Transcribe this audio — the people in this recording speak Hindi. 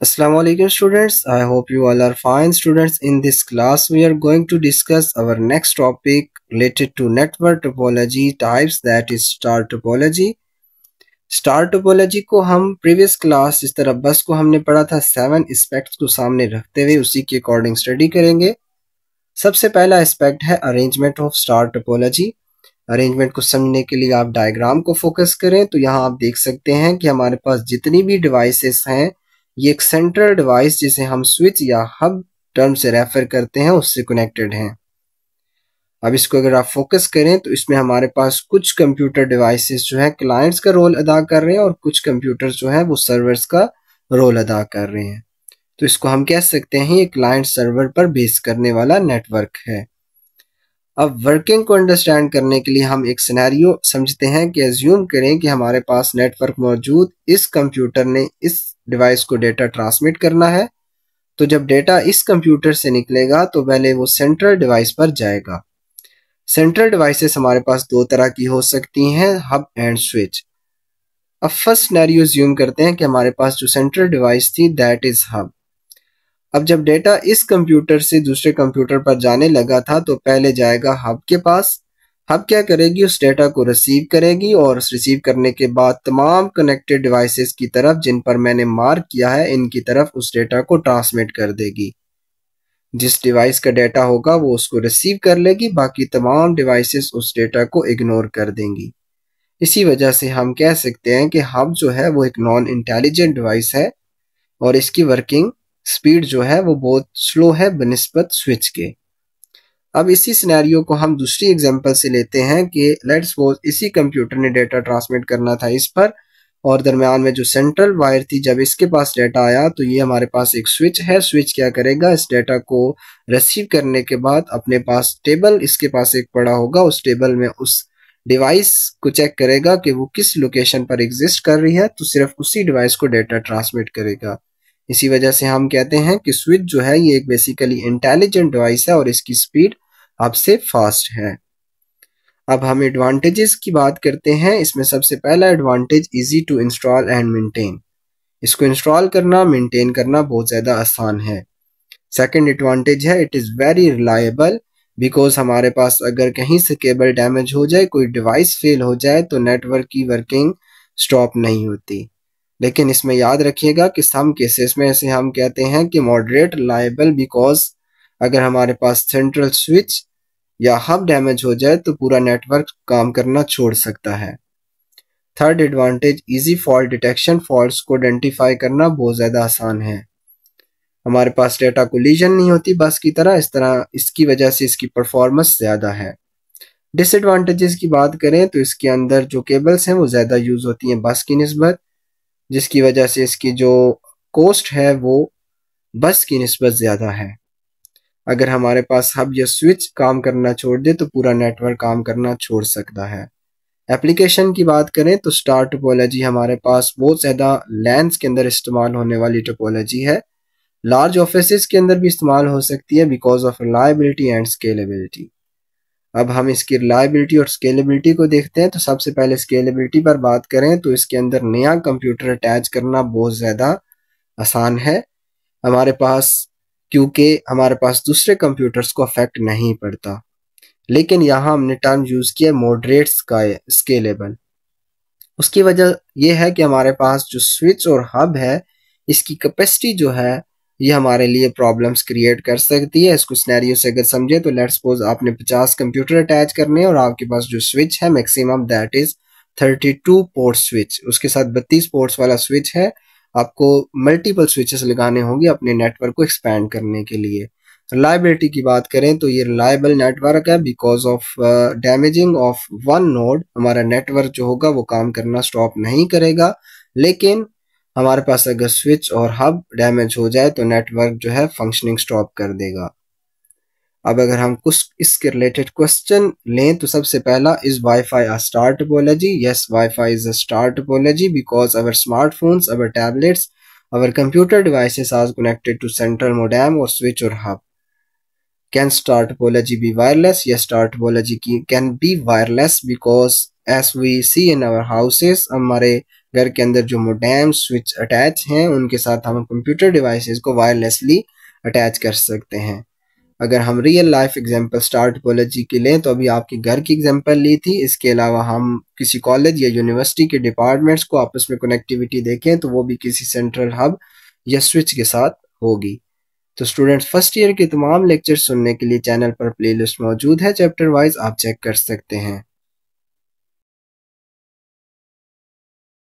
Assalamu alaikum students. I hope you all are fine students. In this class we are going to discuss our next topic related to network topology types, that is star topology. Star topology को हम प्रीवियस क्लास इस तरह बस को हमने पढ़ा था 7 एस्पेक्ट्स को सामने रखते हुए उसी के अकॉर्डिंग स्टडी करेंगे। सबसे पहला एस्पेक्ट है arrangement of star topology. Arrangement को समझने के लिए आप डायग्राम को फोकस करें तो यहाँ आप देख सकते हैं कि हमारे पास जितनी भी डिवाइसेस हैं ये एक सेंट्रल डिवाइस जिसे हम स्विच या हब टर्म से रेफर करते हैं उससे कनेक्टेड हैं। अब इसको अगर आप फोकस करें तो इसमें हमारे पास कुछ कंप्यूटर डिवाइसेस जो है क्लाइंट्स का रोल अदा कर रहे हैं और कुछ कंप्यूटर जो है वो सर्वर्स का रोल अदा कर रहे हैं। तो इसको हम कह सकते हैं ये क्लाइंट सर्वर पर बेस करने वाला नेटवर्क है। अब वर्किंग को अंडरस्टैंड करने के लिए हम एक सिनेरियो समझते हैं कि एज्यूम करें कि हमारे पास नेटवर्क मौजूद, इस कंप्यूटर ने इस डिवाइस को डेटा ट्रांसमिट करना है। तो जब डेटा इस कंप्यूटर से निकलेगा तो पहले वो सेंट्रल डिवाइस पर जाएगा। सेंट्रल डिवाइसेस हमारे पास दो तरह की हो सकती हैं, हब एंड स्विच। अब फर्स्ट सिनेरियो अज्यूम करते हैं कि हमारे पास जो सेंट्रल डिवाइस थी दैट इज हब। अब जब डेटा इस कंप्यूटर से दूसरे कंप्यूटर पर जाने लगा था तो पहले जाएगा हब के पास। हब क्या करेगी, उस डेटा को रिसीव करेगी और रिसीव करने के बाद तमाम कनेक्टेड डिवाइसेस की तरफ जिन पर मैंने मार्क किया है इनकी तरफ उस डेटा को ट्रांसमिट कर देगी। जिस डिवाइस का डेटा होगा वो उसको रिसीव कर लेगी, बाकी तमाम डिवाइसेस उस डेटा को इग्नोर कर देंगी। इसी वजह से हम कह सकते हैं कि हब जो है वो एक नॉन इंटेलिजेंट डिवाइस है और इसकी वर्किंग स्पीड जो है वो बहुत स्लो है बनिस्बत स्विच के। अब इसी सिनेरियो को हम दूसरी एग्जांपल से लेते हैं कि लेट्स सपोज इसी कंप्यूटर ने डेटा ट्रांसमिट करना था इस पर और दरमियान में जो सेंट्रल वायर थी जब इसके पास डेटा आया तो ये हमारे पास एक स्विच है। स्विच क्या करेगा, इस डेटा को रिसीव करने के बाद अपने पास टेबल इसके पास एक पड़ा होगा, उस टेबल में उस डिवाइस को चेक करेगा कि वो किस लोकेशन पर एग्जिस्ट कर रही है तो सिर्फ उसी डिवाइस को डेटा ट्रांसमिट करेगा। इसी वजह से हम कहते हैं कि स्विच जो है ये एक बेसिकली इंटेलिजेंट डिवाइस है और इसकी स्पीड आपसे फास्ट है। अब हम एडवांटेजेस की बात करते हैं। इसमें सबसे पहला advantage easy to install and maintain. इसको इंस्टॉल करना मेंटेन करना बहुत ज़्यादा आसान है। सेकंड एडवांटेज है it is very reliable, because हमारे पास अगर कहीं से केबल डैमेज हो जाए, कोई डिवाइस फेल हो जाए तो नेटवर्क की वर्किंग स्टॉप नहीं होती। लेकिन इसमें याद रखिएगा कि सम केसेस में ऐसे हम कहते हैं कि मॉडरेट रिलायबल, बिकॉज अगर हमारे पास सेंट्रल स्विच या हब डैमेज हो जाए तो पूरा नेटवर्क काम करना छोड़ सकता है। Third advantage easy fault detection, faults को आइडेंटिफाई करना बहुत ज़्यादा आसान है। हमारे पास डेटा कोलिजन नहीं होती बस की तरह, इस तरह इसकी वजह से इसकी परफॉर्मेंस ज़्यादा है। डिसएडवांटेजेस की बात करें तो इसके अंदर जो केबल्स हैं वो ज़्यादा यूज़ होती हैं बस की निस्बत, जिसकी वजह से इसकी जो कॉस्ट है वो बस की निस्बत ज़्यादा है। अगर हमारे पास हब या स्विच काम करना छोड़ दे तो पूरा नेटवर्क काम करना छोड़ सकता है। एप्लीकेशन की बात करें तो स्टार टोपोलॉजी हमारे पास बहुत ज़्यादा लैंड्स के अंदर इस्तेमाल होने वाली टोपोलॉजी है। लार्ज ऑफिसेज के अंदर भी इस्तेमाल हो सकती है because of reliability and scalability. अब हम इसकी रिलायबिलिटी और स्केलेबिलिटी को देखते हैं। तो सबसे पहले स्केलेबिलिटी पर बात करें तो इसके अंदर नया कंप्यूटर अटैच करना बहुत ज़्यादा आसान है हमारे पास, क्योंकि हमारे पास दूसरे कंप्यूटर्स को अफेक्ट नहीं पड़ता। लेकिन यहाँ हमने टर्म यूज़ किया मॉडरेट स्केलेबल। उसकी वजह यह है कि हमारे पास जो स्विच और हब है इसकी कैपेसिटी जो है ये हमारे लिए प्रॉब्लम्स क्रिएट कर सकती है। इसको सिनेरियो से अगर समझे तो लेट्स सपोज आपने 50 कंप्यूटर अटैच करने हैं और आपके पास जो स्विच है maximum that is 32 port switch, उसके साथ 32 पोर्ट्स वाला स्विच है। आपको मल्टीपल स्विचेस लगाने होंगे अपने नेटवर्क को एक्सपैंड करने के लिए। रिलायबिलिटी की बात करें तो ये रिलायबल नेटवर्क है because of damaging of one node हमारा नेटवर्क जो होगा वो काम करना स्टॉप नहीं करेगा। लेकिन हमारे पास अगर स्विच और हब डैमेज हो जाए तो नेटवर्क जो है फंक्शनिंग स्टॉप कर देगा। अब अगर हम कुछ इसके रिलेटेड क्वेश्चन लें तो सबसे पहला, is WiFi a star topology? Yes, WiFi is a star topology because our smartphones, our tablets, our computer devices are connected to central modem और स्विच और hub. Can star topology be wireless? Yes, star topology can be wireless because as we see in our houses, हमारे घर के अंदर जो मोडेम स्विच अटैच हैं उनके साथ हम कंप्यूटर डिवाइसेस को वायरलेसली अटैच कर सकते हैं। अगर हम real life example star topology की लें तो अभी आपके घर की एग्जांपल ली थी, इसके अलावा हम किसी कॉलेज या यूनिवर्सिटी के डिपार्टमेंट्स को आपस में कनेक्टिविटी देखें तो वो भी किसी सेंट्रल हब या स्विच के साथ होगी। तो स्टूडेंट्स, फर्स्ट ईयर के तमाम लेक्चर सुनने के लिए चैनल पर प्लेलिस्ट मौजूद है, चैप्टर वाइज आप चेक कर सकते हैं।